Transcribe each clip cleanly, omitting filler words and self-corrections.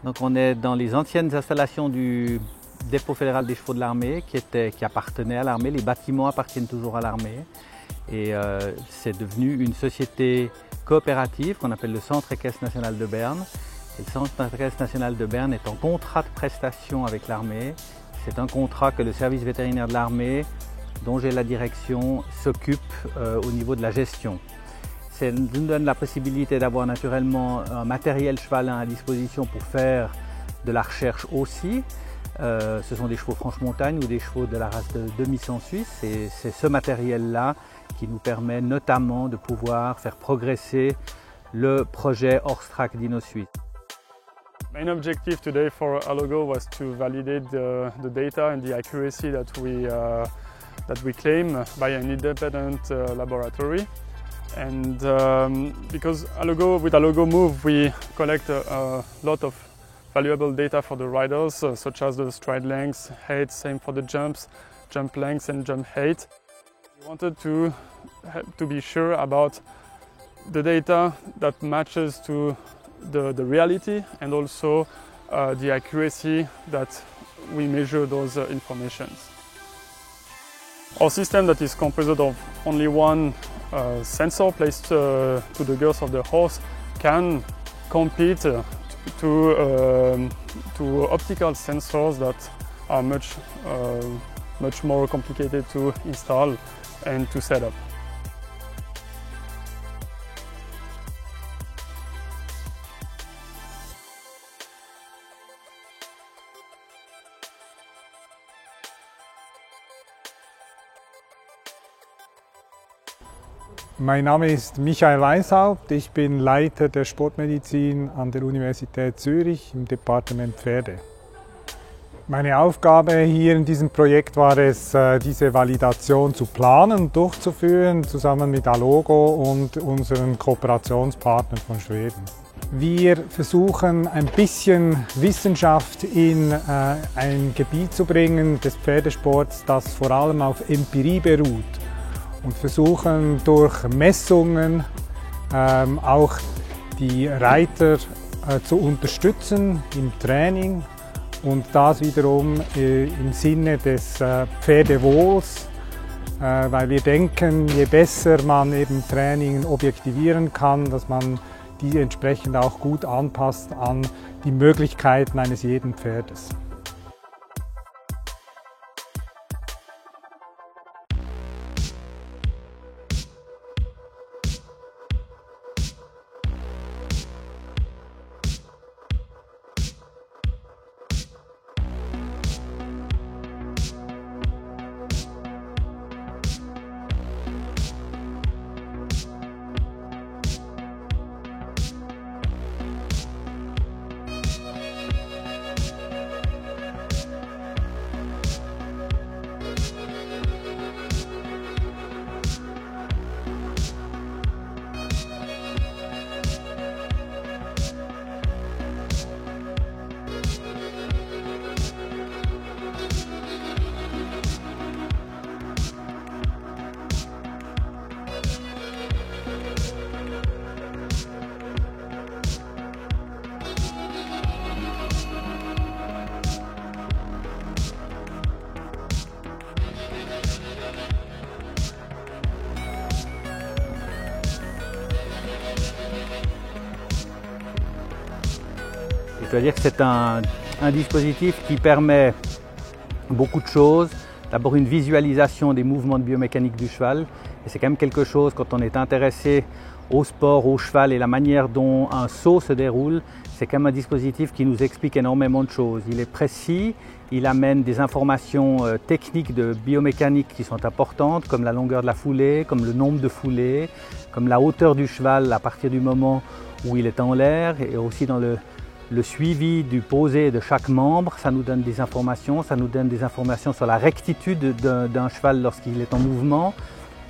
Donc on est dans les anciennes installations du dépôt fédéral des chevaux de l'armée qui appartenait à l'armée. Les bâtiments appartiennent toujours à l'armée et c'est devenu une société coopérative qu'on appelle le Centre équestre national de Berne. Et le Centre équestre national de Berne est en contrat de prestation avec l'armée. C'est un contrat que le service vétérinaire de l'armée, dont j'ai la direction, s'occupe au niveau de la gestion. Ça nous donne la possibilité d'avoir naturellement un matériel chevalin à disposition pour faire de la recherche aussi. Ce sont des chevaux franche-montagne ou des chevaux de la race de demi-sang suisse et c'est ce matériel-là qui nous permet notamment de pouvoir faire progresser le projet Horse-Track Dino-Suisse. Main objective today for Allogo was to validate the data and the accuracy that we claim by an independent laboratory. And because with Allogo Move we collect a lot of valuable data for the riders, such as the stride lengths, height, same for the jumps, jump lengths and jump height. We wanted to be sure about the data that matches to the reality and also the accuracy that we measure those informations. Our system that is composed of only one sensor placed to the girth of the horse can compete to optical sensors that are much more complicated to install and to set up. Mein Name ist Michael Weishaupt, ich bin Leiter der Sportmedizin an der Universität Zürich im Departement Pferde. Meine Aufgabe hier in diesem Projekt war es, diese Validation zu planen und durchzuführen, zusammen mit Allogo und unseren Kooperationspartnern von Schweden. Wir versuchen ein bisschen Wissenschaft in ein Gebiet zu bringen des Pferdesports, das vor allem auf Empirie beruht. Und versuchen durch Messungen auch die Reiter zu unterstützen im Training und das wiederum im Sinne des Pferdewohls, weil wir denken, je besser man eben Training objektivieren kann, dass man die entsprechend auch gut anpasst an die Möglichkeiten eines jeden Pferdes. Je dois dire que c'est un dispositif qui permet beaucoup de choses. D'abord une visualisation des mouvements de biomécanique du cheval. Et c'est quand même quelque chose, quand on est intéressé au sport, au cheval et la manière dont un saut se déroule, c'est quand même un dispositif qui nous explique énormément de choses. Il est précis, il amène des informations techniques de biomécanique qui sont importantes, comme la longueur de la foulée, comme le nombre de foulées, comme la hauteur du cheval à partir du moment où il est en l'air, et aussi dans le suivi du posé de chaque membre. Ça nous donne des informations, sur la rectitude d'un cheval lorsqu'il est en mouvement,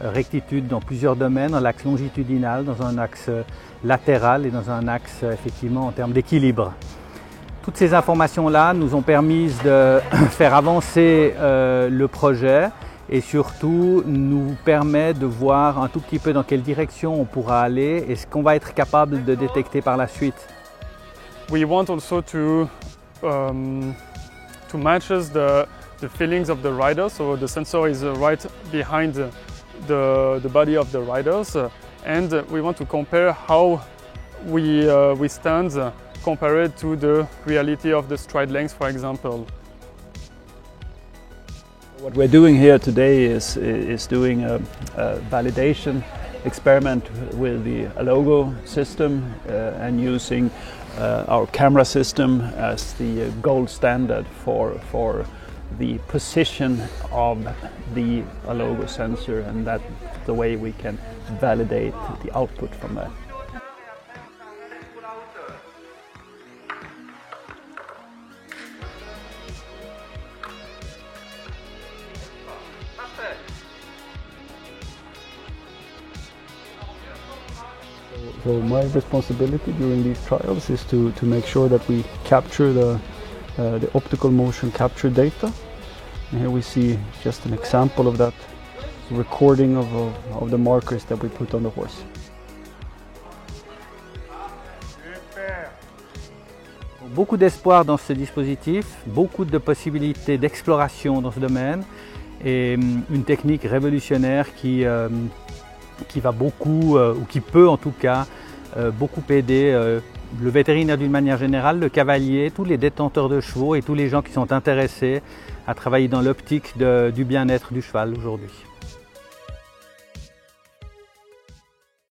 rectitude dans plusieurs domaines, dans l'axe longitudinal, dans un axe latéral et dans un axe effectivement en termes d'équilibre. Toutes ces informations-là nous ont permis de faire avancer le projet et surtout nous permet de voir un tout petit peu dans quelle direction on pourra aller et ce qu'on va être capable de détecter par la suite. we want also to match the feelings of the rider. So the sensor is right behind the body of the riders, and we want to compare how we stand compared to the reality of the stride length, for example. What we're doing here today is doing a validation experiment with the Alogo system and using our camera system as the gold standard for the position of the Alogo sensor, and that's the way we can validate the output from that. So my responsibility during these trials is to make sure that we capture the optical motion capture data. And here we see just an example of that recording of the markers that we put on the horse. Beaucoup d'espoir dans ce dispositif, beaucoup de possibilités d'exploration dans ce domaine et une technique révolutionnaire qui va beaucoup, ou qui peut en tout cas, beaucoup aider le vétérinaire d'une manière générale, le cavalier, tous les détenteurs de chevaux et tous les gens qui sont intéressés à travailler dans l'optique du bien-être du cheval aujourd'hui.